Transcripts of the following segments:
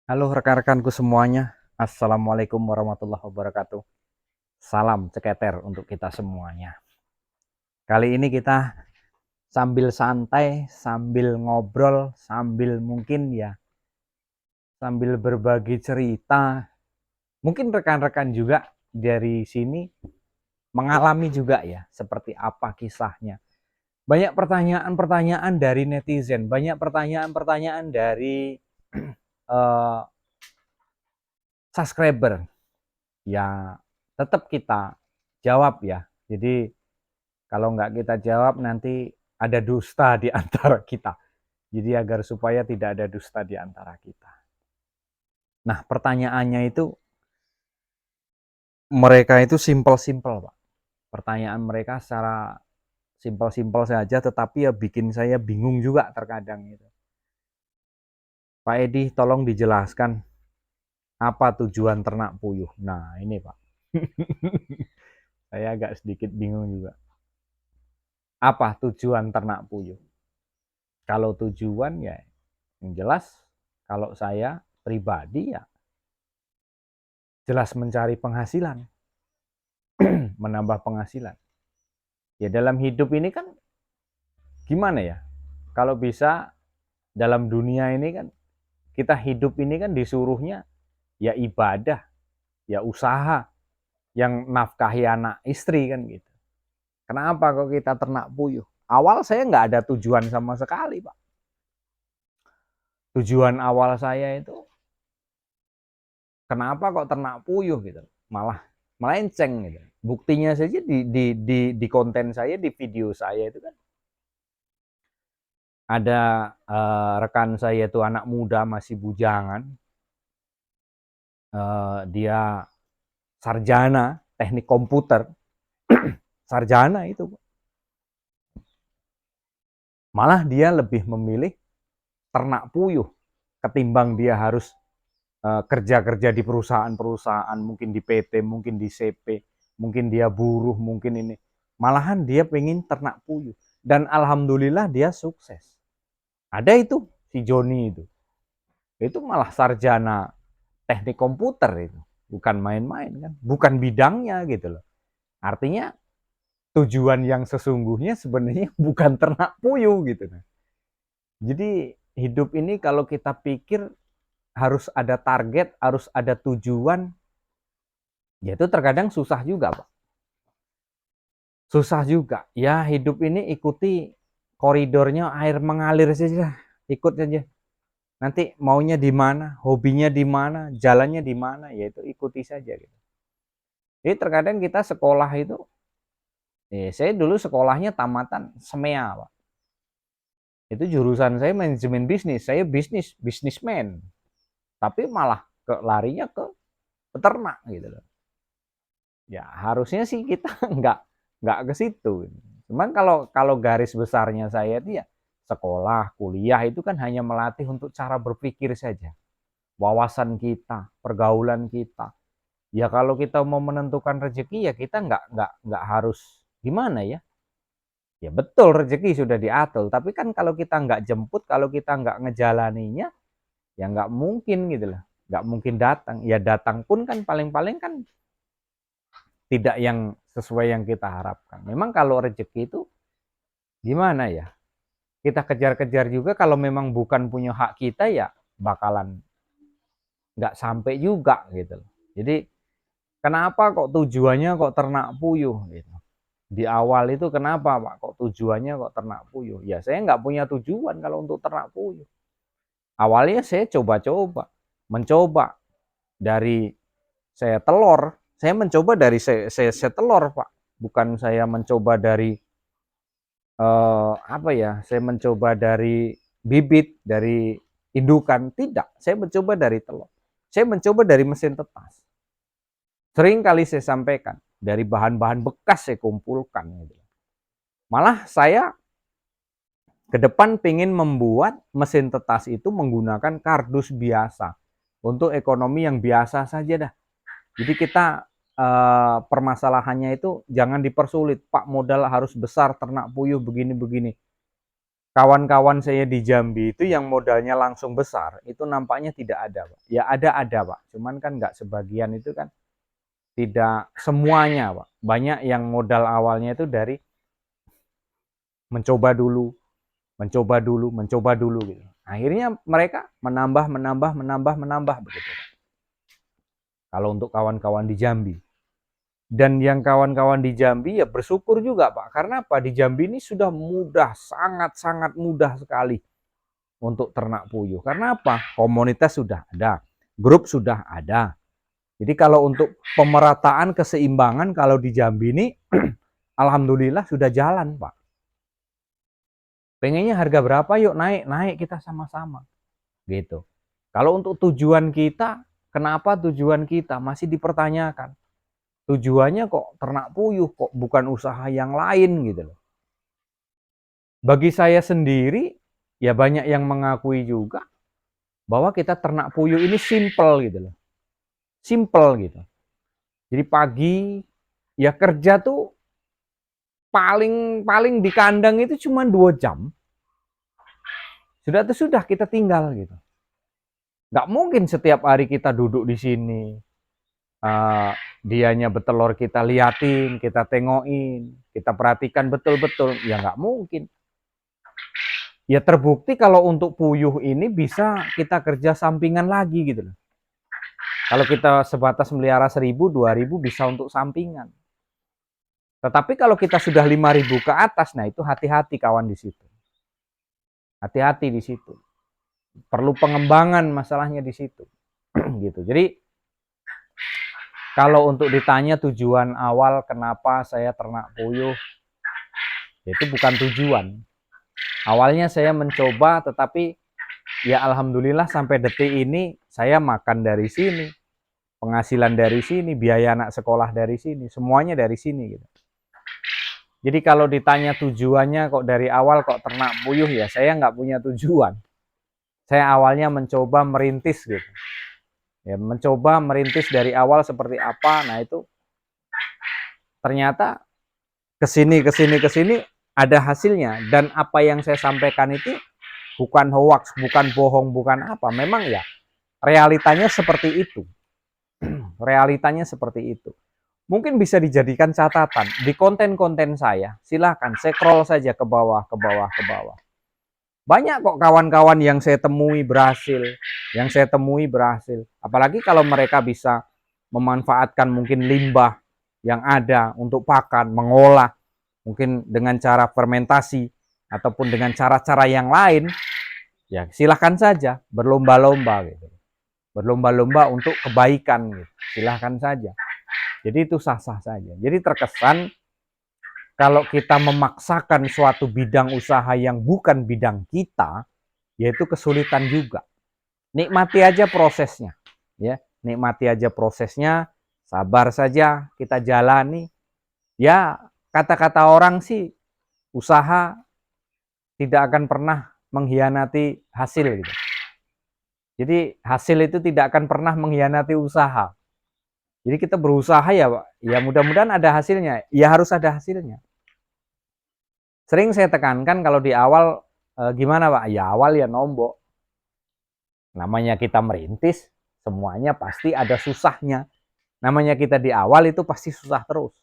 Halo rekan-rekanku semuanya, Assalamualaikum warahmatullahi wabarakatuh. Salam ceketer untuk kita semuanya. Kali ini kita sambil santai, sambil ngobrol, sambil mungkin ya, sambil berbagi cerita. Mungkin rekan-rekan juga dari sini mengalami juga ya, seperti apa kisahnya. Banyak pertanyaan-pertanyaan dari netizen, banyak pertanyaan-pertanyaan dari uh, subscriber. Ya tetap kita jawab ya. Jadi kalau nggak kita jawab nanti ada dusta di antara kita. Jadi agar supaya tidak ada dusta di antara kita. Nah pertanyaannya itu mereka itu simpel-simpel Pak. Pertanyaan mereka secara simpel-simpel saja tetapi ya bikin saya bingung juga terkadang itu. Pak Edi tolong dijelaskan apa tujuan ternak puyuh. Nah ini Pak. Saya agak sedikit bingung juga. Apa tujuan ternak puyuh? Kalau tujuan ya yang jelas kalau saya pribadi ya jelas mencari penghasilan, menambah penghasilan. Ya dalam hidup ini kan gimana ya? Kalau bisa dalam dunia ini kan kita hidup ini kan disuruhnya ya ibadah, ya usaha yang nafkahi anak istri kan gitu. Kenapa kok kita ternak puyuh? Awal saya nggak ada tujuan sama sekali, Pak. Tujuan awal saya itu kenapa kok ternak puyuh gitu, malah melenceng gitu. Buktinya saja di konten saya, di video saya itu kan ada rekan saya itu anak muda masih bujangan, dia sarjana teknik komputer, sarjana itu malah dia lebih memilih ternak puyuh ketimbang dia harus kerja-kerja di perusahaan-perusahaan, mungkin di PT, mungkin di CP, mungkin dia buruh, mungkin ini. Malahan dia pengen ternak puyuh. Dan alhamdulillah dia sukses. Ada itu, si Joni itu. Itu malah sarjana teknik komputer itu. Bukan main-main kan. Bukan bidangnya gitu loh. Artinya tujuan yang sesungguhnya sebenarnya bukan ternak puyuh gitu. Jadi hidup ini kalau kita pikir harus ada target, harus ada tujuan, ya itu terkadang susah juga, Pak. Susah juga. Ya hidup ini ikuti koridornya air mengalir saja, ikut saja. Nanti maunya di mana, hobinya di mana, jalannya di mana, ya itu ikuti saja gitu. Jadi terkadang kita sekolah itu, saya dulu sekolahnya tamatan SMEA, Pak. Itu jurusan saya manajemen bisnis, saya bisnismen. Tapi malah larinya ke peternak gitu loh. Ya harusnya sih kita nggak ke situ. Cuman kalau kalau garis besarnya saya itu ya sekolah, kuliah itu kan hanya melatih untuk cara berpikir saja, wawasan kita, pergaulan kita. Ya kalau kita mau menentukan rezeki ya kita nggak harus gimana ya. Ya betul rezeki sudah diatur, tapi kan kalau kita nggak jemput, kalau kita nggak ngejalaninya, ya nggak mungkin gitu loh. Nggak mungkin datang. Ya datang pun kan paling-paling kan tidak yang sesuai yang kita harapkan. Memang kalau rezeki itu gimana ya? Kita kejar-kejar juga kalau memang bukan punya hak kita ya bakalan nggak sampai juga gitu. Jadi kenapa kok tujuannya kok ternak puyuh gitu. Di awal itu kenapa Pak kok tujuannya kok ternak puyuh? Ya saya nggak punya tujuan kalau untuk ternak puyuh. Awalnya saya coba-coba, mencoba dari saya telur, saya mencoba dari saya telur Pak. Bukan saya mencoba dari apa ya, saya mencoba dari bibit, dari indukan, tidak. Saya mencoba dari telur. Saya mencoba dari mesin tetas. Sering kali saya sampaikan, dari bahan-bahan bekas saya kumpulkan. Gitu. Malah saya ke depan ingin membuat mesin tetas itu menggunakan kardus biasa. Untuk ekonomi yang biasa saja dah. Jadi kita permasalahannya itu jangan dipersulit. Pak modal harus besar ternak puyuh begini-begini. kawan-kawan saya di Jambi itu yang modalnya langsung besar, itu nampaknya tidak ada, Pak. Ya ada, Pak. Cuman kan nggak sebagian itu kan tidak semuanya, Pak. Banyak yang modal awalnya itu dari mencoba dulu, mencoba dulu, mencoba dulu gitu. Akhirnya mereka menambah begitu, Pak. Kalau untuk kawan-kawan di Jambi. Dan yang kawan-kawan di Jambi ya bersyukur juga, Pak. Karena apa? Di Jambi ini sudah mudah, sangat-sangat mudah sekali untuk ternak puyuh. Karena apa? Komunitas sudah ada, grup sudah ada. Jadi kalau untuk pemerataan keseimbangan kalau di Jambi ini alhamdulillah sudah jalan, Pak. Pengennya harga berapa? Yuk naik kita sama-sama. Gitu. Kalau untuk tujuan kita, kenapa tujuan kita masih dipertanyakan? Tujuannya kok ternak puyuh, kok bukan usaha yang lain gitu loh. Bagi saya sendiri, ya banyak yang mengakui juga bahwa kita ternak puyuh ini simple gitu loh. Simple gitu. Jadi pagi ya kerja tuh paling di kandang itu cuma 2 jam. Sudah kita tinggal gitu. Nggak mungkin setiap hari kita duduk di sini, dianya betelor kita liatin, kita tengokin, kita perhatikan betul-betul. Ya nggak mungkin. Ya terbukti kalau untuk puyuh ini bisa kita kerja sampingan lagi gitu loh. Kalau kita sebatas melihara 1.000, 2.000 bisa untuk sampingan. Tetapi kalau kita sudah 5.000 ke atas, nah itu hati-hati kawan di situ. Hati-hati di situ. Perlu pengembangan masalahnya di situ. Gitu. Jadi kalau untuk ditanya tujuan awal kenapa saya ternak puyuh, itu bukan tujuan. Awalnya saya mencoba, tetapi ya alhamdulillah sampai detik ini saya makan dari sini, penghasilan dari sini, biaya anak sekolah dari sini, semuanya dari sini gitu. Jadi kalau ditanya tujuannya kok dari awal kok ternak puyuh, ya saya nggak punya tujuan. Saya awalnya mencoba merintis gitu. Ya, mencoba merintis dari awal seperti apa, nah itu ternyata kesini ada hasilnya. Dan apa yang saya sampaikan itu bukan hoax, bukan bohong, bukan apa. Memang ya realitanya seperti itu. Realitanya seperti itu. Mungkin bisa dijadikan catatan di konten-konten saya. Silahkan scroll saja ke bawah, ke bawah, ke bawah. Banyak kok kawan-kawan yang saya temui berhasil, Apalagi kalau mereka bisa memanfaatkan mungkin limbah yang ada untuk pakan, mengolah, mungkin dengan cara fermentasi ataupun dengan cara-cara yang lain, ya silahkan saja berlomba-lomba gitu. Berlomba-lomba untuk kebaikan gitu. Silahkan saja. Jadi itu sah-sah saja. Jadi terkesan kalau kita memaksakan suatu bidang usaha yang bukan bidang kita, yaitu kesulitan juga. Nikmati aja prosesnya, ya. Nikmati aja prosesnya, sabar saja kita jalani. Ya, kata-kata orang sih usaha tidak akan pernah mengkhianati hasil gitu. Jadi hasil itu tidak akan pernah mengkhianati usaha. Jadi kita berusaha ya, Pak. Ya mudah-mudahan ada hasilnya. Ya harus ada hasilnya. Sering saya tekankan kalau di awal gimana, Pak? Ya awal ya nombok. Namanya kita merintis, semuanya pasti ada susahnya. Namanya kita di awal itu pasti susah terus.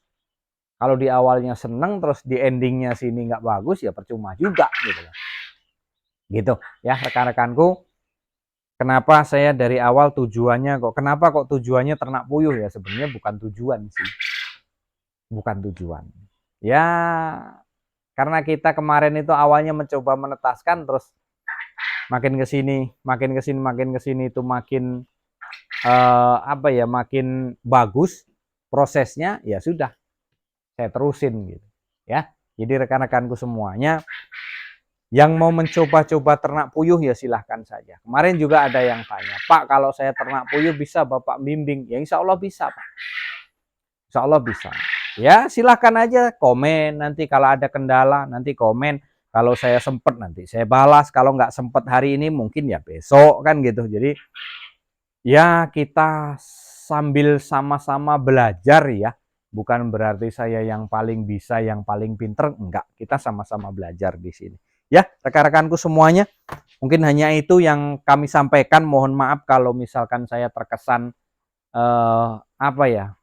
Kalau di awalnya seneng terus di endingnya sini nggak bagus ya percuma juga gitu. Gitu ya rekan-rekanku. Kenapa saya dari awal tujuannya kenapa kok tujuannya ternak puyuh ya, sebenarnya bukan tujuan sih. Bukan tujuan. Ya karena kita kemarin itu awalnya mencoba menetaskan, terus makin ke sini itu makin makin bagus prosesnya, ya sudah saya terusin gitu ya. Jadi rekan-rekanku semuanya yang mau mencoba-coba ternak puyuh ya silahkan saja. Kemarin juga ada yang tanya, Pak kalau saya ternak puyuh bisa Bapak bimbing? Ya insya Allah bisa Pak. Insya Allah bisa. Ya silahkan aja komen, nanti kalau ada kendala nanti komen. Kalau saya sempat nanti saya balas, kalau nggak sempat hari ini mungkin ya besok kan gitu. Jadi ya kita sambil sama-sama belajar ya. Bukan berarti saya yang paling bisa, yang paling pinter, enggak. Kita sama-sama belajar di sini. Ya, rekan-rekanku semuanya, mungkin hanya itu yang kami sampaikan. Mohon maaf kalau misalkan saya terkesan apa ya,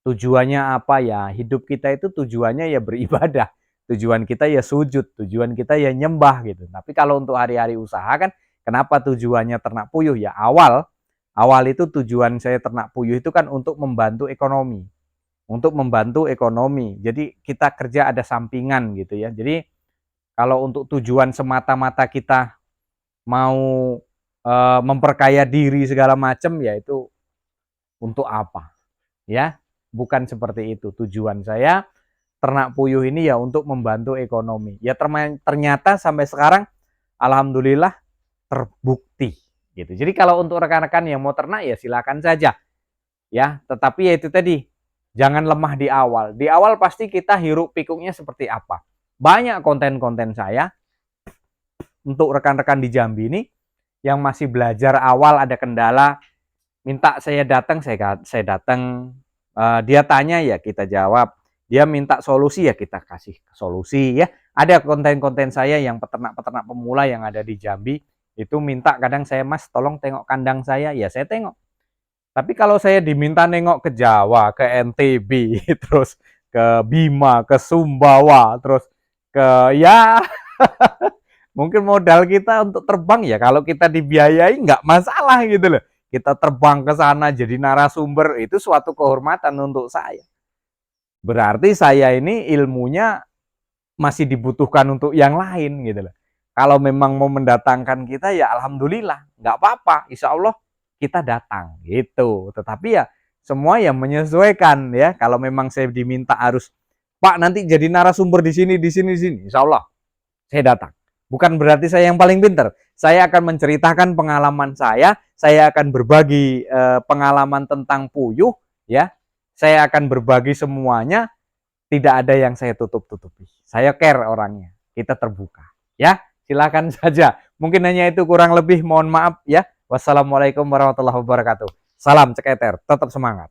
tujuannya apa ya, hidup kita itu tujuannya ya beribadah, tujuan kita ya sujud, tujuan kita ya nyembah gitu. Tapi kalau untuk hari-hari usaha kan, kenapa tujuannya ternak puyuh ya, awal itu tujuan saya ternak puyuh itu kan untuk membantu ekonomi, jadi kita kerja ada sampingan gitu ya. Jadi kalau untuk tujuan semata-mata kita mau memperkaya diri segala macam, ya itu untuk apa ya, bukan seperti itu. Tujuan saya ternak puyuh ini ya untuk membantu ekonomi. Ya ternyata sampai sekarang alhamdulillah terbukti gitu. Jadi kalau untuk rekan-rekan yang mau ternak ya silakan saja ya, tetapi ya itu tadi, jangan lemah di awal. Di awal pasti kita hiruk pikuknya seperti apa. Banyak konten-konten saya untuk rekan-rekan di Jambi ini yang masih belajar awal, ada kendala, minta saya datang, saya datang. Dia tanya ya kita jawab, dia minta solusi ya kita kasih solusi ya. Ada konten-konten saya yang peternak-peternak pemula yang ada di Jambi itu minta, kadang saya, Mas tolong tengok kandang saya, ya saya tengok. Tapi kalau saya diminta nengok ke Jawa, ke NTB, terus ke Bima, ke Sumbawa, terus ke ya mungkin modal kita untuk terbang ya kalau kita dibiayai nggak masalah gitu loh. Kita terbang ke sana jadi narasumber, itu suatu kehormatan untuk saya. Berarti saya ini ilmunya masih dibutuhkan untuk yang lain gitu loh. Kalau memang mau mendatangkan kita ya alhamdulillah, nggak apa-apa, insya Allah kita datang gitu. Tetapi ya semua yang menyesuaikan ya. Kalau memang saya diminta harus, Pak nanti jadi narasumber di sini, insya Allah saya datang. Bukan berarti saya yang paling pintar. Saya akan menceritakan pengalaman saya akan berbagi pengalaman tentang puyuh ya. Saya akan berbagi semuanya, tidak ada yang saya tutup-tutupi. Saya care orangnya. Kita terbuka. Ya, silakan saja. Mungkin hanya itu, kurang lebih mohon maaf ya. Wassalamualaikum warahmatullahi wabarakatuh. Salam ceketer, tetap semangat.